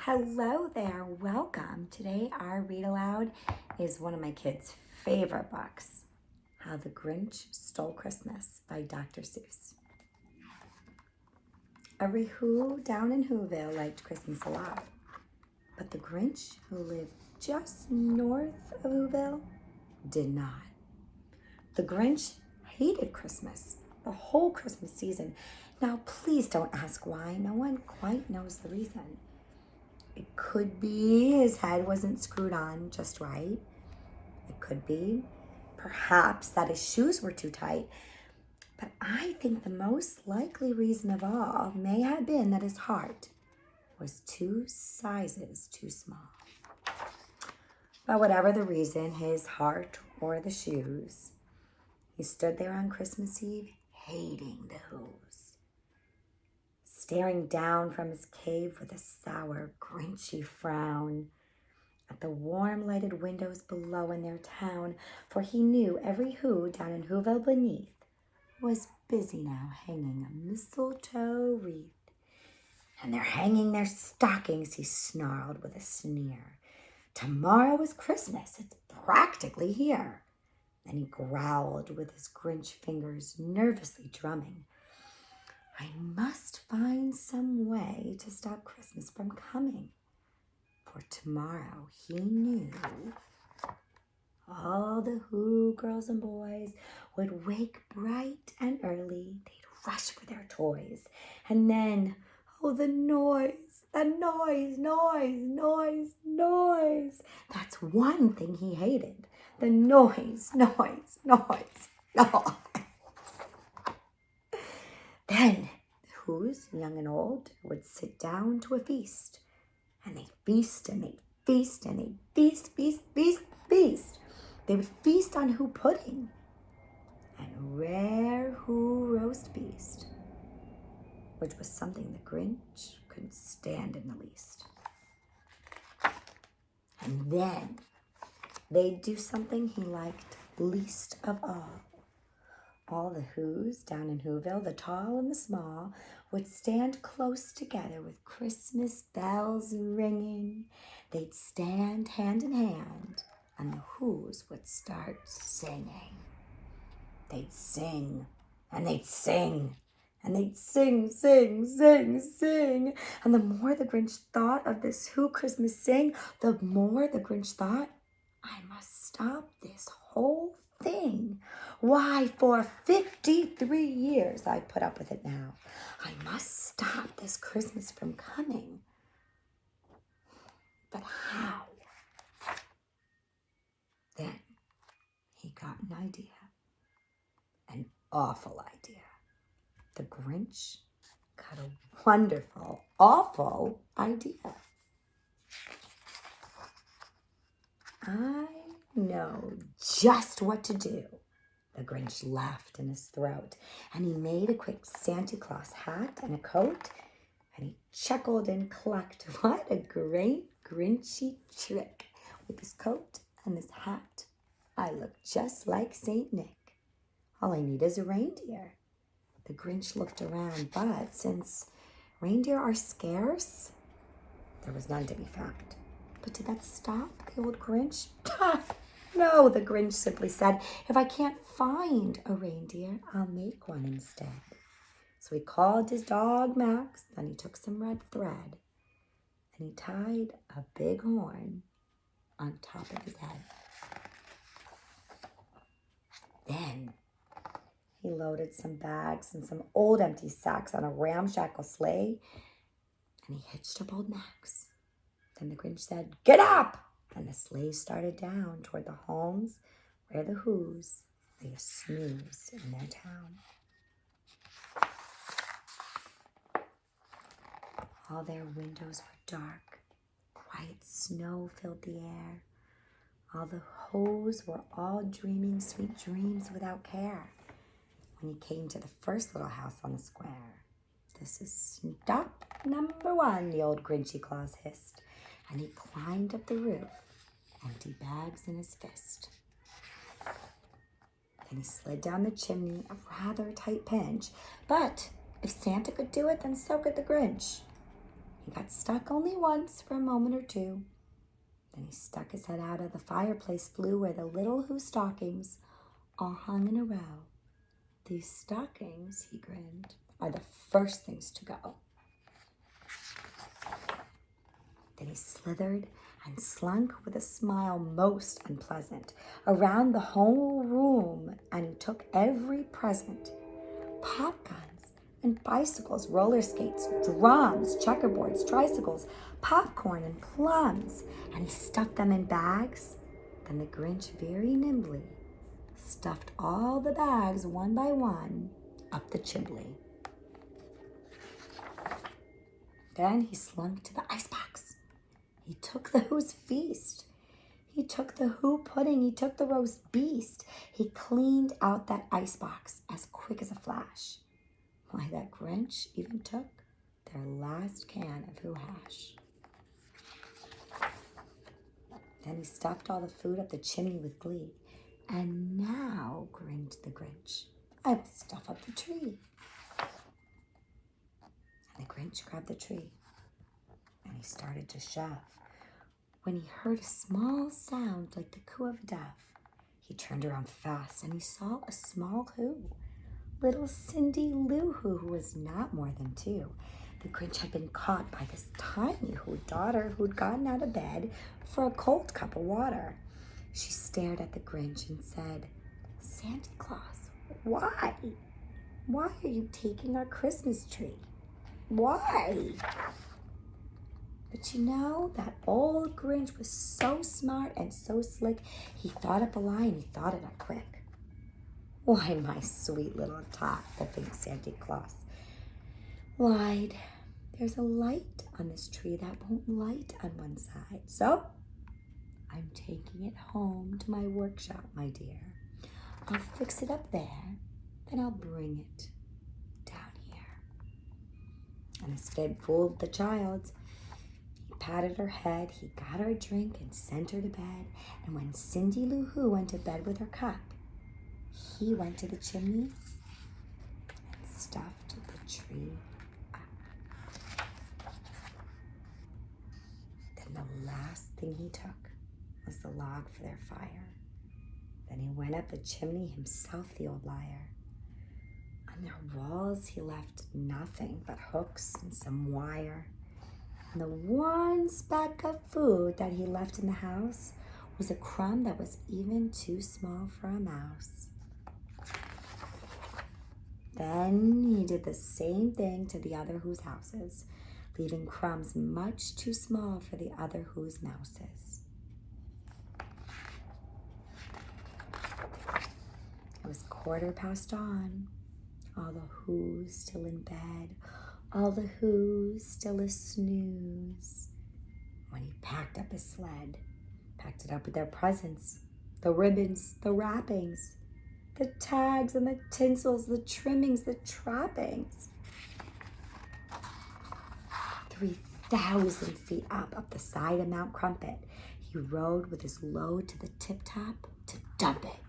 Hello there, welcome. Today our read aloud is one of my kids' favorite books, How the Grinch Stole Christmas by Dr. Seuss. Every Who down in Whoville liked Christmas a lot, but the Grinch, who lived just north of Whoville, did not. The Grinch hated Christmas, the whole Christmas season. Now please don't ask why, no one quite knows the reason. It could be his head wasn't screwed on just right. It could be, perhaps, that his shoes were too tight. But I think the most likely reason of all may have been that his heart was 2 sizes too small. But whatever the reason, his heart or the shoes, he stood there on Christmas Eve hating the Who's, staring down from his cave with a sour, grinchy frown at the warm lighted windows below in their town, for he knew every Who down in Whoville beneath was busy now hanging a mistletoe wreath. And they're hanging their stockings, he snarled with a sneer. Tomorrow is Christmas, it's practically here. Then he growled with his Grinch fingers nervously drumming. I must find some way to stop Christmas from coming. For tomorrow, he knew, all the Who girls and boys would wake bright and early. They'd rush for their toys. And then, oh, the noise. Noise. That's one thing he hated. The noise. Then the Who's, young and old, would sit down to a feast. And they'd feast and they'd feast and they'd feast. They would feast on Who pudding and rare Who roast beast, which was something the Grinch couldn't stand in the least. And then they'd do something he liked least of all. All the Who's down in Whoville, the tall and the small, would stand close together with Christmas bells ringing. They'd stand hand in hand, and the Who's would start singing. They'd sing, and they'd sing, and they'd sing. And the more the Grinch thought of this Who Christmas sing, the more the Grinch thought, I must stop this whole thing. Why, for 53 years I've put up with it now. I must stop this Christmas from coming. But how? Then he got an idea. An awful idea. The Grinch got a wonderful, awful idea. I know just what to do. The Grinch laughed in his throat, and he made a quick Santa Claus hat and a coat, and he chuckled and clucked. What a great Grinchy trick! With his coat and his hat, I look just like Saint Nick. All I need is a reindeer. The Grinch looked around, but since reindeer are scarce, there was none to be found. But did that stop the old Grinch? No, the Grinch simply said, if I can't find a reindeer, I'll make one instead. So he called his dog Max, then he took some red thread, and he tied a big horn on top of his head. Then he loaded some bags and some old empty sacks on a ramshackle sleigh, and he hitched up old Max. Then the Grinch said, get up! And the sleigh started down toward the homes where the Who's lay a snooze in their town. All their windows were dark. Quiet snow filled the air. All the Who's were all dreaming sweet dreams without care. When he came to the first little house on the square, this is stop number 1, the old Grinchy Claus hissed. And he climbed up the roof, empty bags in his fist. Then he slid down the chimney, a rather tight pinch. But if Santa could do it, then so could the Grinch. He got stuck only once for a moment or two. Then he stuck his head out of the fireplace flue where the little Who stockings all hung in a row. These stockings, he grinned, are the first things to go. Then he slithered and slunk with a smile most unpleasant around the whole room, and he took every present, pop guns and bicycles, roller skates, drums, checkerboards, tricycles, popcorn and plums, and he stuffed them in bags. Then the Grinch very nimbly stuffed all the bags one by one up the chimney. Then he slunk to the icebox. He took the Who's feast. He took the Who pudding. He took the roast beast. He cleaned out that icebox as quick as a flash. Why, that Grinch even took their last can of Who hash. Then he stuffed all the food up the chimney with glee. And now, grinned the Grinch, I will stuff up the tree. And the Grinch grabbed the tree, and he started to shove. When he heard a small sound like the coo of a dove, he turned around fast, and he saw a small Who, little Cindy Lou Who was not more than 2. The Grinch had been caught by this tiny Who daughter who'd gotten out of bed for a cold cup of water. She stared at the Grinch and said, Santa Claus, why? Why are you taking our Christmas tree? Why? But you know, that old Grinch was so smart and so slick, he thought up a lie and he thought it up quick. Why, my sweet little tot, the big Santa Claus lied. There's a light on this tree that won't light on one side. So I'm taking it home to my workshop, my dear. I'll fix it up there, then I'll bring it down here. And this fib fooled the child. He patted her head, he got her a drink and sent her to bed. And when Cindy Lou Who went to bed with her cup, he went to the chimney and stuffed the tree up. Then the last thing he took was the log for their fire. Then he went up the chimney himself, the old liar. On their walls he left nothing but hooks and some wire. And the one speck of food that he left in the house was a crumb that was even too small for a mouse. Then he did the same thing to the other Who's houses, leaving crumbs much too small for the other Who's mouses. It was 1:15. All the Who's still in bed, all the Who's still a snooze. When he packed up his sled, packed it up with their presents, the ribbons, the wrappings, the tags and the tinsels, the trimmings, the trappings. 3,000 feet up the side of Mount Crumpet, he rode with his load to the tip-top to dump it.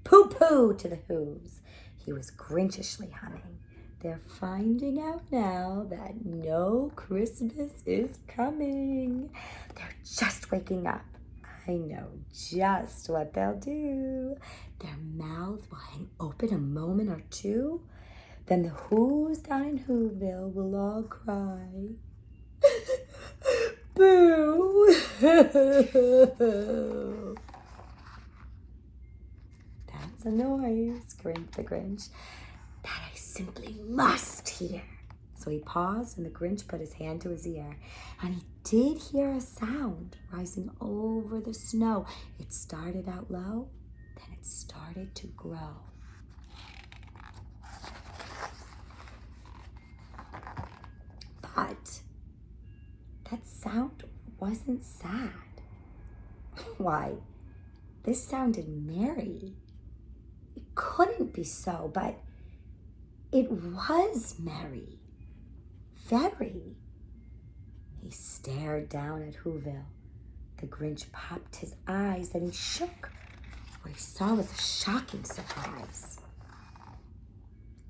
Pooh-pooh to the Who's. He was Grinchishly humming. They're finding out now that no Christmas is coming. They're just waking up. I know just what they'll do. Their mouths will hang open a moment or two. Then the Who's down in Whoville will all cry. Boo! That's a noise, grinned the Grinch, that I simply must hear. So he paused, and the Grinch put his hand to his ear, and he did hear a sound rising over the snow. It started out low, then it started to grow. But that sound wasn't sad. Why, this sounded merry. It couldn't be so, but it was merry. Very. He stared down at Whoville. The Grinch popped his eyes, and he shook. What he saw was a shocking surprise.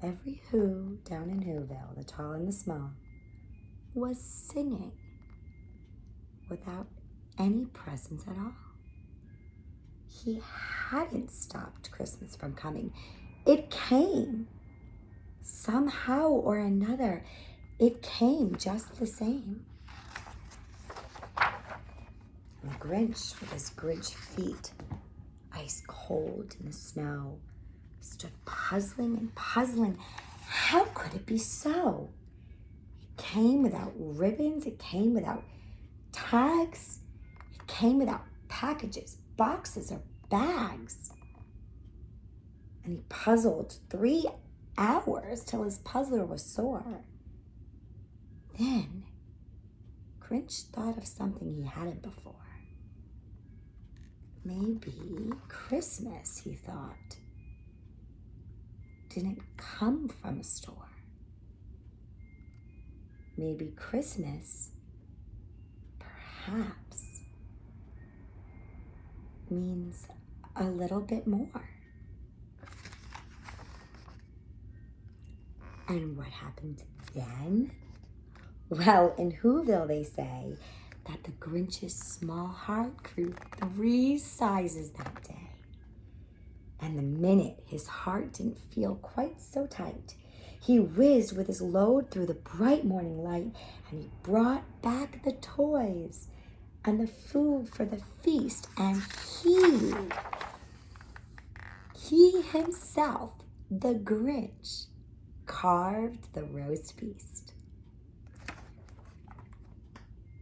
Every Who down in Whoville, the tall and the small, was singing without any presents at all. He hadn't stopped Christmas from coming. It came. Somehow or another, it came just the same. And the Grinch, with his Grinch feet ice cold in the snow, stood puzzling and puzzling. How could it be so? It came without ribbons. It came without tags. It came without packages, boxes, or bags. And he puzzled 3 hours till his puzzler was sore. Then Grinch thought of something he hadn't before. Maybe Christmas, he thought, didn't come from a store. Maybe Christmas, perhaps, means a little bit more. And what happened then? Well, in Whoville they say that the Grinch's small heart grew 3 sizes that day. And the minute his heart didn't feel quite so tight, he whizzed with his load through the bright morning light, and he brought back the toys and the food for the feast, and he himself, the Grinch, carved the roast feast.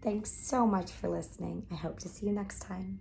Thanks so much for listening. I hope to see you next time.